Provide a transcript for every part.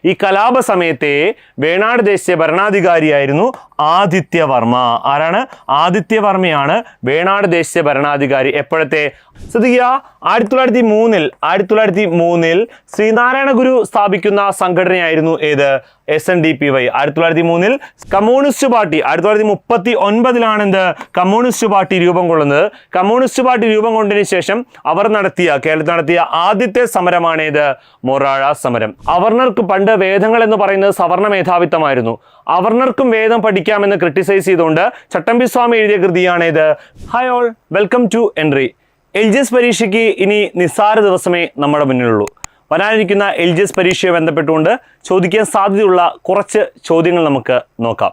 ഈ കലാപ സമയത്തെ വേണാട് ദേശീയ ഭരണാധികാരിയായിരുന്നു ആദിത്യവർമ്മ. ആരാണ്? ആദിത്യവർമ്മയാണ് വേണാട് ദേശീയ ഭരണാധികാരി. എപ്പോഴത്തെ? ശ്രദ്ധിക്കുക, 1903 ശ്രീനാരായണ ഗുരു സ്ഥാപിക്കുന്ന സംഘടനയായിരുന്നു ഏത്? SNDPY. 1903 കമ്മ്യൂണിസ്റ്റ് പാർട്ടി 1939 എന്ത് കമ്മ്യൂണിസ്റ്റ് പാർട്ടി രൂപം കൊള്ളുന്നത്. കമ്മ്യൂണിസ്റ്റ് പാർട്ടി രൂപം കൊണ്ടതിന് ശേഷം അവർ കേരളത്തിൽ നടത്തിയ ആദ്യത്തെ സമരമാണ് ഏത്? മൊറാഴ സമരം. അവർണർക്ക് പണ്ട് വേദങ്ങൾ എന്ന് പറയുന്നത് സവർണ മേധാവിത്വമായിരുന്നു. അവർണർക്കും വേദം പഠിക്കാമെന്ന് ക്രിട്ടിസൈസ് ചെയ്തുകൊണ്ട് ചട്ടമ്പി സ്വാമി എഴുതിയ കൃതിയാണ് ഇത്. Hi all, welcome to Entri. LGS പരീക്ഷയ്ക്ക് ഇനി നിസ്സാര ദിവസമേ നമ്മുടെ മുന്നിലുള്ളൂ. വരാനിരിക്കുന്ന LGS പരീക്ഷയെ ബന്ധപ്പെട്ടുകൊണ്ട് ചോദിക്കാൻ സാധ്യതയുള്ള കുറച്ച് ചോദ്യങ്ങൾ നമുക്ക് നോക്കാം.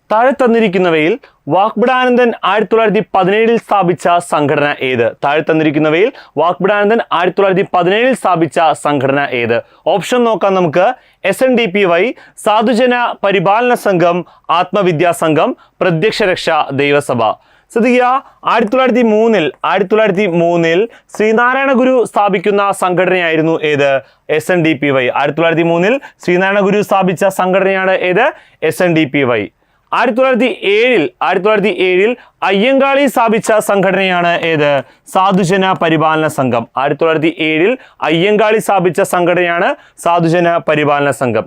താഴെ തന്നിരിക്കുന്നവയിൽ വാഗ്ബടാനന്ദൻ 1917 സ്ഥാപിച്ച സംഘടന ഏത്? താഴെ തന്നിരിക്കുന്നവയിൽ വാഗ്ബടാനന്ദൻ 1917 സ്ഥാപിച്ച സംഘടന ഏത്? ഓപ്ഷൻ നോക്കാം നമുക്ക്. SNDPY, സാധുജന പരിപാലന സംഘം, ആത്മവിദ്യാ സംഘം, പ്രത്യക്ഷരക്ഷ ദൈവസഭ. ശ്രദ്ധിക്കുക, 1903 ശ്രീനാരായണ ഗുരു സ്ഥാപിക്കുന്ന സംഘടനയായിരുന്നു ഏത്? SNDPY. 1903 ശ്രീനാരായണ ഗുരു സ്ഥാപിച്ച സംഘടനയാണ് ഏത്? SNDPY. 1907 അയ്യങ്കാളി സ്ഥാപിച്ച സംഘടനയാണ് ഏത്? സാധുജന പരിപാലന സംഘം. 1907 അയ്യങ്കാളി സ്ഥാപിച്ച സംഘടനയാണ് സാധുജന പരിപാലന സംഘം.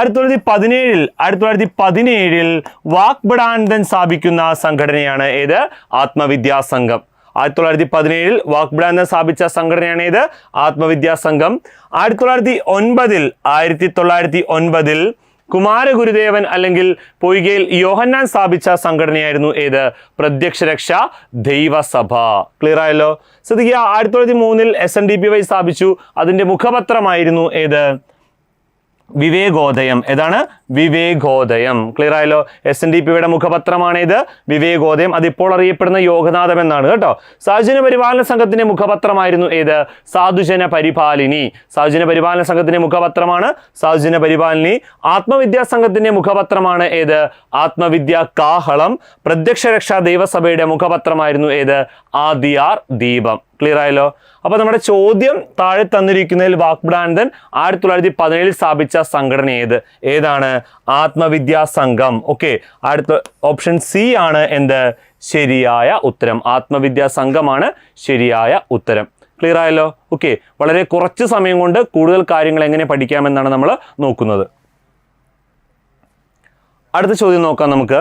1917 വാഗ്ബടാനന്ദൻ സ്ഥാപിക്കുന്ന സംഘടനയാണ് ഏത്? ആത്മവിദ്യാ സംഘം. 1917 വാഗ്ബടാനന്ദൻ സ്ഥാപിച്ച സംഘടനയാണ് ഏത്? ആത്മവിദ്യാ സംഘം. 1909 കുമാരഗുരുദേവൻ അല്ലെങ്കിൽ പൊയ്കയിൽ യോഹന്നാൻ സ്ഥാപിച്ച സംഘടനയായിരുന്നു ഏത്? പ്രത്യക്ഷരക്ഷ ദൈവസഭ. ക്ലിയർ ആയല്ലോ? ശ്രദ്ധിക്കുക, 1903 SNDPY സ്ഥാപിച്ചു. അതിൻ്റെ മുഖപത്രമായിരുന്നു ഏത്? വിവേകോദയം. ഏതാണ്? വിവേകോദയം. ക്ലിയർ ആയല്ലോ? SNDPയുടെ മുഖപത്രമാണേത്? വിവേകോദയം. അതിപ്പോൾ അറിയപ്പെടുന്ന യോഗനാഥം എന്നാണ് കേട്ടോ. സാധുജന പരിപാലന സംഘത്തിന്റെ മുഖപത്രമായിരുന്നു ഏത്? സാധുജന പരിപാലിനി. സാധുജന പരിപാലന സംഘത്തിന്റെ മുഖപത്രമാണ് സാധുജന പരിപാലിനി. ആത്മവിദ്യാ സംഘത്തിന്റെ മുഖപത്രമാണ് ഏത്? ആത്മവിദ്യാ കാഹളം. പ്രത്യക്ഷരക്ഷാ ദൈവസഭയുടെ മുഖപത്രമായിരുന്നു ഏത്? ആദിയാർ ദീപം. ക്ലിയർ ആയല്ലോ? അപ്പൊ നമ്മുടെ ചോദ്യം താഴെ തന്നിരിക്കുന്നതിൽ വാഗ്ബടാനന്ദൻ 1917 സ്ഥാപിച്ച സംഘടന ഏതാണ്? ആത്മവിദ്യാ സംഘം. ഓക്കെ, അടുത്ത ഓപ്ഷൻ സി ആണ് എന്ത്? ശരിയായ ഉത്തരം. ആത്മവിദ്യാ സംഘമാണ് ശരിയായ ഉത്തരം. ക്ലിയർ ആയല്ലോ? ഓക്കെ, വളരെ കുറച്ച് സമയം കൊണ്ട് കൂടുതൽ കാര്യങ്ങൾ എങ്ങനെ പഠിക്കാമെന്നാണ് നമ്മൾ നോക്കുന്നത്. അടുത്ത ചോദ്യം നോക്കാം നമുക്ക്.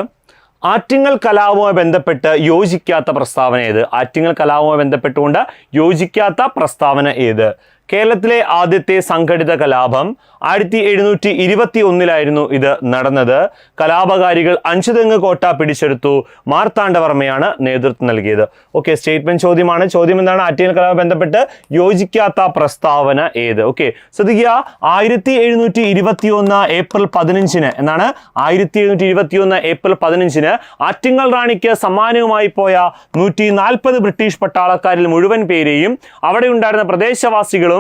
ആറ്റിങ്ങൽ കലാപവുമായി ബന്ധപ്പെട്ട് യോജിക്കാത്ത പ്രസ്താവന ഏത്? ആറ്റിങ്ങൽ കലാപവുമായി ബന്ധപ്പെട്ടുകൊണ്ട് യോജിക്കാത്ത പ്രസ്താവന ഏത്? കേരളത്തിലെ ആദ്യത്തെ സംഘടിത കലാപം 1721 ഇത് നടന്നത്. കലാപകാരികൾ അഞ്ചുതെങ്ങ് കോട്ട പിടിച്ചെടുത്തു. മാർത്താണ്ഡവർമ്മയാണ് നേതൃത്വം നൽകിയത്. ഓക്കെ, സ്റ്റേറ്റ്മെന്റ് ചോദ്യമാണ്. ചോദ്യം എന്താണ്? ആറ്റിങ്ങൽ കലാപം ബന്ധപ്പെട്ട് യോജിക്കാത്ത പ്രസ്താവന ഏത്? ഓക്കെ, ശ്രദ്ധിക്കുക, 1721 ഏപ്രിൽ 15 എന്നാണ്. 1721 ഏപ്രിൽ 15 ആറ്റിങ്ങൽ റാണിക്ക് സമ്മാനവുമായി പോയ 140 ബ്രിട്ടീഷ് പട്ടാളക്കാരിൽ മുഴുവൻ പേരെയും അവിടെ ഉണ്ടായിരുന്ന പ്രദേശവാസികളും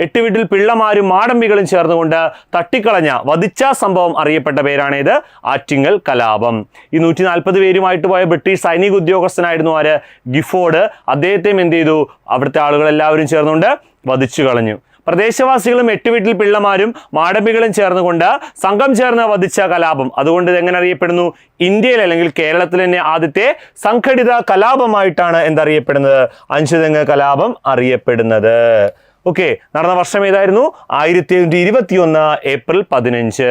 8 വീട്ടിൽ പിള്ളമാരും മാടമ്പികളും ചേർന്നുകൊണ്ട് തട്ടിക്കളഞ്ഞ വധിച്ച സംഭവം അറിയപ്പെട്ട പേരാണേത്? ആറ്റിങ്ങൽ കലാപം. ഈ 140 പേരുമായിട്ട് പോയ ബ്രിട്ടീഷ് സൈനിക ഉദ്യോഗസ്ഥനായിരുന്നു ആര്? ഗിഫോർഡ്. അദ്ദേഹത്തെയും എന്ത് ചെയ്തു? അവിടുത്തെ ആളുകൾ എല്ലാവരും ചേർന്നുകൊണ്ട് വധിച്ചു കളഞ്ഞു. പ്രദേശവാസികളും 8 വീട്ടിൽ പിള്ളമാരും മാടമ്പികളും ചേർന്നുകൊണ്ട് സംഘം ചേർന്ന് വധിച്ച കലാപം. അതുകൊണ്ട് ഇത് എങ്ങനെ അറിയപ്പെടുന്നു? ഇന്ത്യയിൽ അല്ലെങ്കിൽ കേരളത്തിൽ തന്നെ ആദ്യത്തെ സംഘടിത കലാപമായിട്ടാണ് എന്തറിയപ്പെടുന്നത്? അഞ്ചുതെങ്ങ് കലാപം അറിയപ്പെടുന്നത്. ഓക്കെ, നടന്ന വർഷം ഏതായിരുന്നു? 1721 ഏപ്രിൽ 15.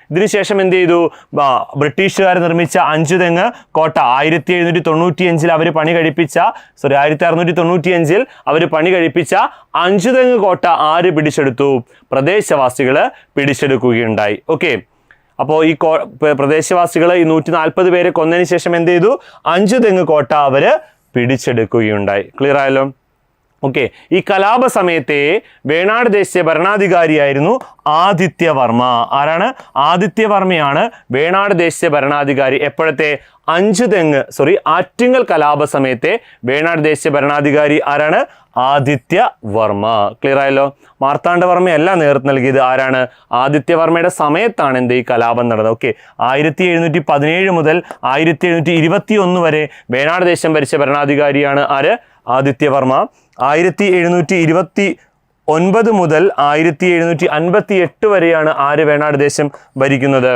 ഇതിനുശേഷം എന്ത് ചെയ്തു? ബ്രിട്ടീഷുകാർ നിർമ്മിച്ച അഞ്ചുതെങ്ങ് കോട്ട 1795 അവർ പണി കഴിപ്പിച്ച 1695 അവർ പണി കഴിപ്പിച്ച അഞ്ചുതെങ്ങ് കോട്ട ആര് പിടിച്ചെടുത്തു? പ്രദേശവാസികൾ പിടിച്ചെടുക്കുകയുണ്ടായി. ഓക്കെ, അപ്പോൾ ഈ പ്രദേശവാസികൾ ഈ 140 പേരെ കൊന്നതിന് ശേഷം എന്ത് ചെയ്തു? അഞ്ചുതെങ്ങ് കോട്ട അവർ പിടിച്ചെടുക്കുകയുണ്ടായി. ക്ലിയർ ആയല്ലോ? ഓക്കെ, ഈ കലാപ സമയത്തെ വേണാട് ദേശീയ ഭരണാധികാരിയായിരുന്നു ആദിത്യവർമ്മ. ആരാണ്? ആദിത്യവർമ്മയാണ് വേണാട് ദേശീയ ഭരണാധികാരി. എപ്പോഴത്തെ? ആറ്റിങ്ങൽ കലാപ സമയത്തെ വേണാട് ദേശീയ ഭരണാധികാരി ആരാണ്? ആദിത്യവർമ്മ. ക്ലിയർ ആയല്ലോ? മാർത്താണ്ഡവർമ്മയല്ല നേതൃത്വം നൽകിയത്. ആരാണ്? ആദിത്യവർമ്മയുടെ സമയത്താണ് എന്ത് ഈ കലാപം നടന്നത്. ഓക്കെ, 1717 മുതൽ 1721 വരെ വേണാട് ദേശം ഭരിച്ച ഭരണാധികാരിയാണ് ആര്? ആദിത്യവർമ്മ. 1721 1709 മുതൽ 1758 വരെയാണ് ആര് വേണാട് ദേശം ഭരിക്കുന്നത്?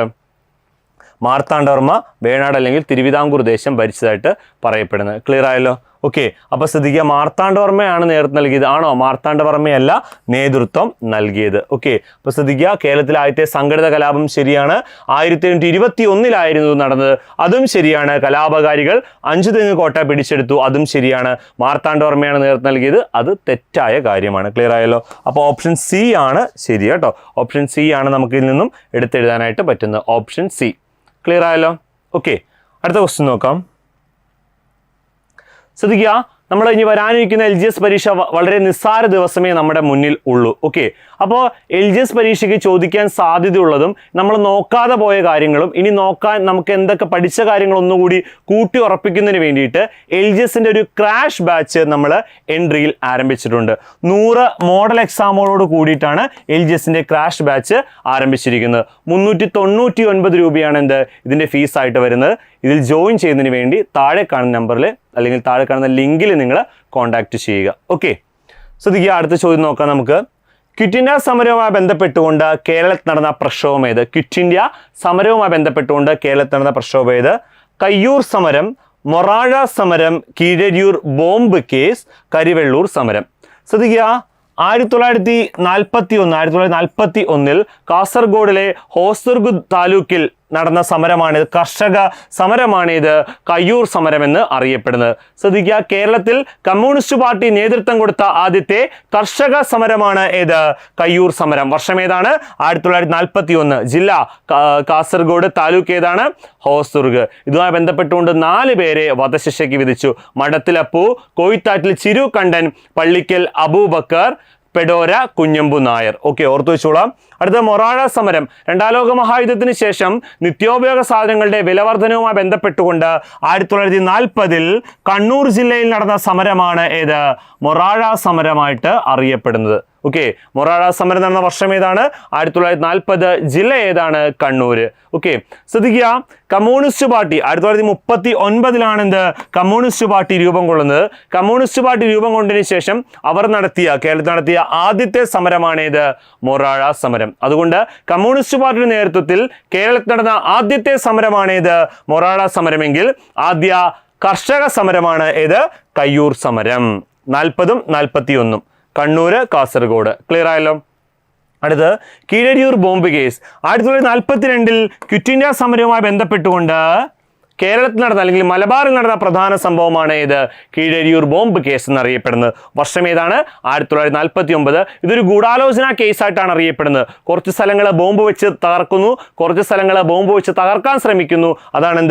മാർത്താണ്ഡവർമ്മ വേണാട് അല്ലെങ്കിൽ തിരുവിതാംകൂർ ദേശം ഭരിച്ചതായിട്ട് പറയപ്പെടുന്നത്. ക്ലിയർ ആയല്ലോ? ഓക്കെ, അപ്പോൾ ശ്രദ്ധിക്കുക, മാർത്താണ്ഡവർമ്മയാണ് നേതൃത്വം നൽകിയത്. ആണോ? മാർത്താണ്ഡവർമ്മയല്ല നേതൃത്വം നൽകിയത്. ഓക്കെ, അപ്പോൾ ശ്രദ്ധിക്കുക, കേരളത്തിലെ ആദ്യത്തെ സംഘടിത കലാപം ശരിയാണ്. 1721 നടന്നത്, അതും ശരിയാണ്. കലാപകാരികൾ അഞ്ചുതെങ്ങ് കോട്ട പിടിച്ചെടുത്തു, അതും ശരിയാണ്. മാർത്താണ്ഡവർമ്മയാണ് നേതൃത്വം നൽകിയത്, അത് തെറ്റായ കാര്യമാണ്. ക്ലിയർ ആയല്ലോ? അപ്പോൾ ഓപ്ഷൻ സി ആണ് ശരി കേട്ടോ. ഓപ്ഷൻ സി ആണ് നമുക്ക് ഇതിൽ നിന്നും എടുത്തെഴുതാനായിട്ട് പറ്റുന്നത്. Option C. ക്ലിയർ ആയല്ലോ? ഓക്കെ, അടുത്ത ക്വസ്റ്റ്യൻ നോക്കാം. ശ്രദ്ധിക്കുക, നമ്മൾ ഇനി വരാനിരിക്കുന്ന LGS പരീക്ഷ വളരെ നിസ്സാര ദിവസമേ നമ്മുടെ മുന്നിൽ ഉള്ളൂ. ഓക്കെ, അപ്പോൾ LGS പരീക്ഷയ്ക്ക് ചോദിക്കാൻ സാധ്യതയുള്ളതും നമ്മൾ നോക്കാതെ പോയ കാര്യങ്ങളും ഇനി നോക്കാൻ നമുക്ക് എന്തൊക്കെ പഠിച്ച കാര്യങ്ങൾ ഒന്നുകൂടി കൂട്ടി ഉറപ്പിക്കുന്നതിന് വേണ്ടിയിട്ട് LGSന്റെ ഒരു ക്രാഷ് ബാച്ച് നമ്മൾ എൻട്രിയിൽ ആരംഭിച്ചിട്ടുണ്ട്. 100 മോഡൽ എക്സാമുകളോട് കൂടിയിട്ടാണ് LGSന്റെ ക്രാഷ് ബാച്ച് ആരംഭിച്ചിരിക്കുന്നത്. 399 രൂപയാണ് ഇതിൻ്റെ ഫീസായിട്ട് വരുന്നത്. ഇതിൽ ജോയിൻ ചെയ്യുന്നതിന് വേണ്ടി താഴെ കാണുന്ന നമ്പറിൽ അല്ലെങ്കിൽ താഴെ കാണുന്ന ലിങ്കിൽ നിങ്ങൾ കോൺടാക്റ്റ് ചെയ്യുക. ഓക്കെ, ശ്രദ്ധിക്കുക, അടുത്ത ചോദ്യം നോക്കാം നമുക്ക്. ക്വിറ്റ് ഇന്ത്യ സമരവുമായി ബന്ധപ്പെട്ടുകൊണ്ട് കേരളത്തിൽ നടന്ന പ്രക്ഷോഭം ഏത്? ക്വിറ്റ് ഇന്ത്യ സമരവുമായി ബന്ധപ്പെട്ടുകൊണ്ട് കേരളത്തിൽ നടന്ന പ്രക്ഷോഭം ഏത്? കയ്യൂർ സമരം, മൊറാഴ സമരം, കീഴരിയൂർ ബോംബ് കേസ്, കരിവെള്ളൂർ സമരം. ശ്രദ്ധിക്കുക, 1941 കാസർഗോഡിലെ ഹോസർഗു താലൂക്കിൽ നടന്ന സമരമാണിത്. കർഷക സമരമാണിത് കയ്യൂർ സമരം എന്ന് അറിയപ്പെടുന്നത്. ശ്രദ്ധിക്കുക, കേരളത്തിൽ കമ്മ്യൂണിസ്റ്റ് പാർട്ടി നേതൃത്വം കൊടുത്ത ആദ്യത്തെ കർഷക സമരമാണ് ഏത്? കയ്യൂർ സമരം. വർഷം ഏതാണ്? 1941. ജില്ല കാസർഗോഡ്, താലൂക്ക് ഏതാണ്? ഹോസർഗ്. ഇതുമായി ബന്ധപ്പെട്ടുകൊണ്ട് 4 പേരെ വധശിക്ഷയ്ക്ക് വിധിച്ചു. മഠത്തിൽ അപ്പു, കോയിത്താറ്റിൽ ചിരു കണ്ടൻ, പള്ളിക്കൽ അബൂബക്കർ, പെഡോര കുഞ്ഞമ്പു നായർ. ഓക്കെ, ഓർത്തു വെച്ചോളാം. അടുത്ത മൊറാഴ സമരം. 2ാം ലോക മഹായുദ്ധത്തിന് ശേഷം നിത്യോപയോഗ സാധനങ്ങളുടെ വിലവർധനവുമായി ബന്ധപ്പെട്ടുകൊണ്ട് 1940 കണ്ണൂർ ജില്ലയിൽ നടന്ന സമരമാണ് ഏത്? മൊറാഴ സമരമായിട്ട് അറിയപ്പെടുന്നത്. ഓക്കെ, മൊറാഴ സമരം നടന്ന വർഷം ഏതാണ്? 1940. ജില്ല ഏതാണ്? കണ്ണൂര്. ഓക്കെ, ശ്രദ്ധിക്കുക, കമ്മ്യൂണിസ്റ്റ് പാർട്ടി 1939 കമ്മ്യൂണിസ്റ്റ് പാർട്ടി രൂപം കൊള്ളുന്നത്. കമ്മ്യൂണിസ്റ്റ് പാർട്ടി രൂപം കൊണ്ടതിന് ശേഷം അവർ കേരളത്തിൽ നടത്തിയ ആദ്യത്തെ സമരമാണ് ഏത്? മൊറാഴ സമരം. അതുകൊണ്ട് കമ്മ്യൂണിസ്റ്റ് പാർട്ടിയുടെ നേതൃത്വത്തിൽ കേരളത്തിൽ നടന്ന ആദ്യത്തെ സമരമാണ് ഏത്? മൊറാഴ സമരമെങ്കിൽ ആദ്യ കർഷക സമരമാണ് ഏത്? കയ്യൂർ സമരം. 40ഉം 41ഉം കണ്ണൂര്, കാസർഗോഡ്. ക്ലിയർ ആയല്ലോ? അടുത്ത് Keezhariyur bomb case. 1942 quit India സമരവുമായി ബന്ധപ്പെട്ടുകൊണ്ട് കേരളത്തിൽ നടന്ന അല്ലെങ്കിൽ മലബാറിൽ നടന്ന പ്രധാന സംഭവമാണ് ഏത്? കീഴരിയൂർ ബോംബ് കേസ് എന്നറിയപ്പെടുന്നത്. വർഷം ഏതാണ്? 1949. ഇതൊരു ഗൂഢാലോചന കേസായിട്ടാണ് അറിയപ്പെടുന്നത്. കുറച്ച് സ്ഥലങ്ങൾ ബോംബ് വെച്ച് തകർക്കുന്നു, കുറച്ച് സ്ഥലങ്ങൾ ബോംബ് വെച്ച് തകർക്കാൻ ശ്രമിക്കുന്നു. അതാണ്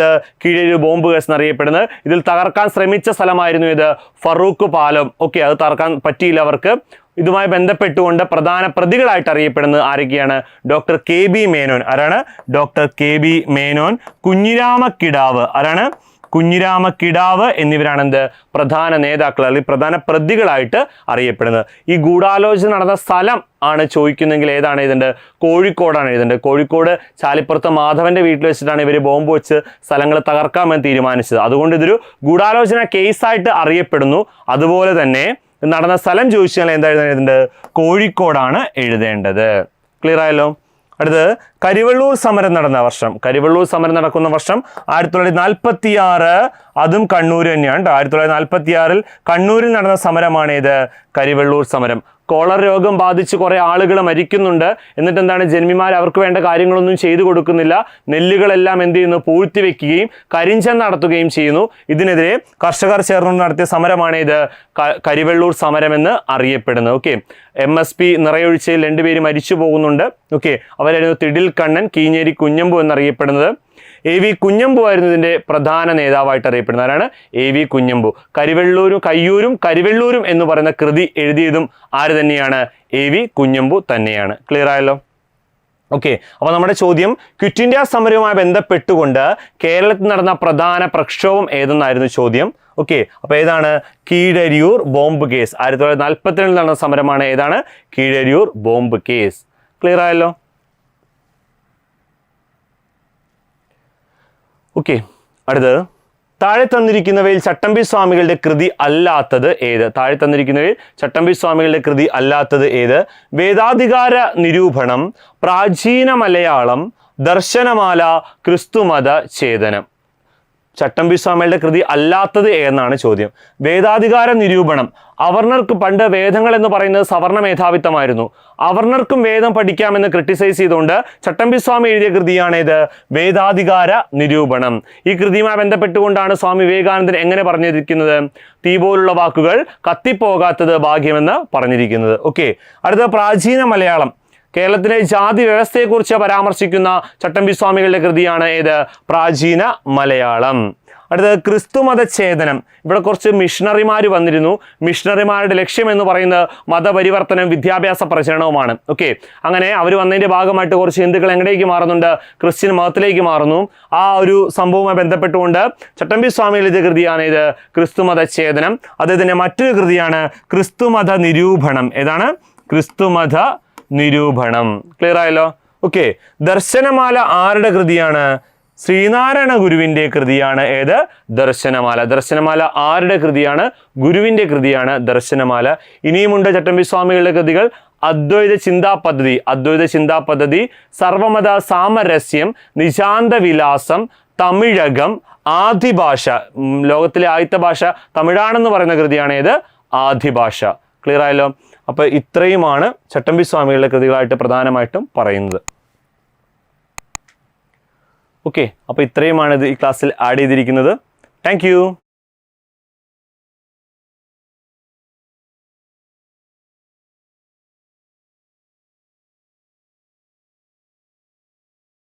കീഴരിയൂർ ബോംബ് കേസ് എന്നറിയപ്പെടുന്നത്. ഇതിൽ തകർക്കാൻ ശ്രമിച്ച സ്ഥലമായിരുന്നു ഇത് ഫറൂഖ് പാലം. ഓക്കെ, അത് തകർക്കാൻ പറ്റിയില്ല അവർക്ക്. ഇതുമായി ബന്ധപ്പെട്ടുകൊണ്ട് പ്രധാന പ്രതികളായിട്ട് അറിയപ്പെടുന്നത് ആരൊക്കെയാണ്? Doctor KB Menon. ആരാണ്? Doctor KB Menon, Kunhiramakkidavu. ആരാണ്? കുഞ്ഞിരാമക്കിടാവ് എന്നിവരാണ് പ്രധാന നേതാക്കൾ അല്ലെങ്കിൽ പ്രധാന പ്രതികളായിട്ട് അറിയപ്പെടുന്നത്. ഈ ഗൂഢാലോചന നടന്ന സ്ഥലം ആണ് ചോദിക്കുന്നെങ്കിൽ ഏതാണ് എഴുതേണ്ടത്? കോഴിക്കോടാണ് എഴുതേണ്ടത്. കോഴിക്കോട് ചാലിപ്പുറത്ത് മാധവന്റെ വീട്ടിൽ വെച്ചിട്ടാണ് ഇവർ ബോംബ് വെച്ച് സ്ഥലങ്ങൾ തകർക്കാമെന്ന് തീരുമാനിച്ചത്. അതുകൊണ്ട് ഇതൊരു ഗൂഢാലോചന കേസായിട്ട് അറിയപ്പെടുന്നു. അതുപോലെ തന്നെ നടന്ന സ്ഥലം ചോദിച്ചാൽ എന്താ എഴുതേണ്ടത്? കോഴിക്കോടാണ് എഴുതേണ്ടത്. ക്ലിയർ ആയല്ലോ? അടുത്ത് കരിവെള്ളൂർ സമരം നടന്ന വർഷം. കരിവെള്ളൂർ സമരം നടക്കുന്ന വർഷം 1946. അതും കണ്ണൂർ തന്നെയാണ്. 1946 കണ്ണൂരിൽ നടന്ന സമരമാണ് ഇത്? കരിവെള്ളൂർ സമരം. കോളർ രോഗം ബാധിച്ച് കുറേ ആളുകൾ മരിക്കുന്നുണ്ട്. എന്നിട്ട് എന്താണ്? ജന്മിമാർ അവർക്ക് വേണ്ട കാര്യങ്ങളൊന്നും ചെയ്തു കൊടുക്കുന്നില്ല. നെല്ലുകളെല്ലാം എന്ത് ചെയ്യുന്നു? പൂഴ്ത്തി വെക്കുകയും കരിഞ്ചൻ നടത്തുകയും ചെയ്യുന്നു. ഇതിനെതിരെ കർഷകർ ചേർന്ന് നടത്തിയ സമരമാണ് ഇത്? കരിവെള്ളൂർ സമരം എന്ന് അറിയപ്പെടുന്നത്. ഓക്കെ, MSP നിറയൊഴിച്ചയിൽ 2 പേര് മരിച്ചു പോകുന്നുണ്ട്. ഓക്കെ, അവരായിരുന്നു തിടിൽ കണ്ണൻ, കീഞ്ഞേരി കുഞ്ഞമ്പു എന്നറിയപ്പെടുന്നത്. AV കുഞ്ഞമ്പു ആയിരുന്നു ഇതിൻ്റെ പ്രധാന നേതാവായിട്ട് അറിയപ്പെടുന്നത്. ആരാണ്? AV കുഞ്ഞമ്പു. കയ്യൂരും കരിവെള്ളൂരും എന്ന് പറയുന്ന കൃതി എഴുതിയതും ആര് തന്നെയാണ്? AV കുഞ്ഞമ്പു തന്നെയാണ്. ക്ലിയർ ആയല്ലോ? ഓക്കെ, അപ്പോൾ നമ്മുടെ ചോദ്യം ക്വിറ്റ് ഇന്ത്യ സമരവുമായി ബന്ധപ്പെട്ടുകൊണ്ട് കേരളത്തിൽ നടന്ന പ്രധാന പ്രക്ഷോഭം ഏതെന്നായിരുന്നു ചോദ്യം. ഓക്കെ, അപ്പോൾ ഏതാണ്? Keezhariyur bomb case. 1942 നടന്ന സമരമാണ് ഏതാണ്? Keezhariyur bomb case. ക്ലിയർ ആയല്ലോ? ഓക്കെ, അടുത്തത് താഴെ തന്നിരിക്കുന്നവയിൽ ചട്ടമ്പി സ്വാമികളുടെ കൃതി അല്ലാത്തത് ഏത്? താഴെ തന്നിരിക്കുന്നവയിൽ ചട്ടമ്പി സ്വാമികളുടെ കൃതി അല്ലാത്തത് ഏത്? വേദാധികാര നിരൂപണം, പ്രാചീന മലയാളം, ദർശനമാല, ക്രിസ്തുമത ഛേദനം. ചട്ടമ്പി സ്വാമികളുടെ കൃതി അല്ലാത്തത് ഏതെന്നാണ് ചോദ്യം. വേദാധികാര നിരൂപണം. അവർണർക്ക് പണ്ട് വേദങ്ങൾ എന്ന് പറയുന്നത് സവർണ മേധാവിത്വമായിരുന്നു. അവർണർക്കും വേദം പഠിക്കാമെന്ന് ക്രിട്ടിസൈസ് ചെയ്തുകൊണ്ട് ചട്ടമ്പി സ്വാമി എഴുതിയ കൃതിയാണേത്? വേദാധികാര നിരൂപണം. ഈ കൃതിയുമായി ബന്ധപ്പെട്ടുകൊണ്ടാണ് സ്വാമി വിവേകാനന്ദൻ എങ്ങനെ പറഞ്ഞിരിക്കുന്നത്? തീ പോലുള്ള വാക്കുകൾ കത്തിപ്പോകാത്തത് ഭാഗ്യമെന്ന് പറഞ്ഞിരിക്കുന്നത്. ഓക്കെ, അടുത്ത പ്രാചീന മലയാളം. കേരളത്തിലെ ജാതി വ്യവസ്ഥയെക്കുറിച്ച് പരാമർശിക്കുന്ന ചട്ടമ്പി സ്വാമികളുടെ കൃതിയാണ് ഏത്? പ്രാചീന മലയാളം. അടുത്തത് ക്രിസ്തുമത ഛേദനം. ഇവിടെ കുറച്ച് മിഷണറിമാർ വന്നിരുന്നു. മിഷണറിമാരുടെ ലക്ഷ്യം എന്ന് പറയുന്നത് മതപരിവർത്തനം, വിദ്യാഭ്യാസ പ്രചരണവുമാണ്. ഓക്കെ, അങ്ങനെ അവർ വന്നതിൻ്റെ ഭാഗമായിട്ട് കുറച്ച് ഹിന്ദുക്കൾ എങ്ങടേക്ക് മാറുന്നുണ്ട്? ക്രിസ്ത്യൻ മതത്തിലേക്ക് മാറുന്നു. ആ ഒരു സംഭവവുമായി ബന്ധപ്പെട്ടുകൊണ്ട് ചട്ടമ്പി സ്വാമികൾ എഴുതിയ കൃതിയാണ് ഇത് ക്രിസ്തുമത ഛേദനം. അദ്ദേഹത്തിൻ്റെ മറ്റൊരു കൃതിയാണ് ക്രിസ്തുമത നിരൂപണം. ഏതാണ്? ക്രിസ്തുമത നിരൂപണം. ക്ലിയർ ആയല്ലോ? ഓക്കെ, ദർശനമാല ആരുടെ കൃതിയാണ്? ശ്രീനാരായണ ഗുരുവിൻ്റെ കൃതിയാണ്. ഏത്? ദർശനമാല. ദർശനമാല ആരുടെ കൃതിയാണ്? ഗുരുവിൻ്റെ കൃതിയാണ് ദർശനമാല. ഇനിയുമുണ്ട് ചട്ടമ്പി സ്വാമികളുടെ കൃതികൾ. അദ്വൈത ചിന്താ പദ്ധതി, അദ്വൈത ചിന്താ പദ്ധതി, സർവമത സാമരസ്യം, നിശാന്ത വിലാസം, തമിഴകം, ആദിഭാഷ. ലോകത്തിലെ ആദ്യത്തെ ഭാഷ തമിഴാണെന്ന് പറയുന്ന കൃതിയാണ് ഏത്? ആദിഭാഷ. ക്ലിയർ ആയല്ലോ? അപ്പോൾ ഇത്രയുമാണ് ചട്ടമ്പി സ്വാമികളുടെ കൃതികളായിട്ട് പ്രധാനമായിട്ടും പറയുന്നത്. ഓക്കെ, അപ്പോൾ ഇത്രയുമാണ് ഇത് ഈ ക്ലാസ്സിൽ ആഡ് ചെയ്തിരിക്കുന്നത്. താങ്ക്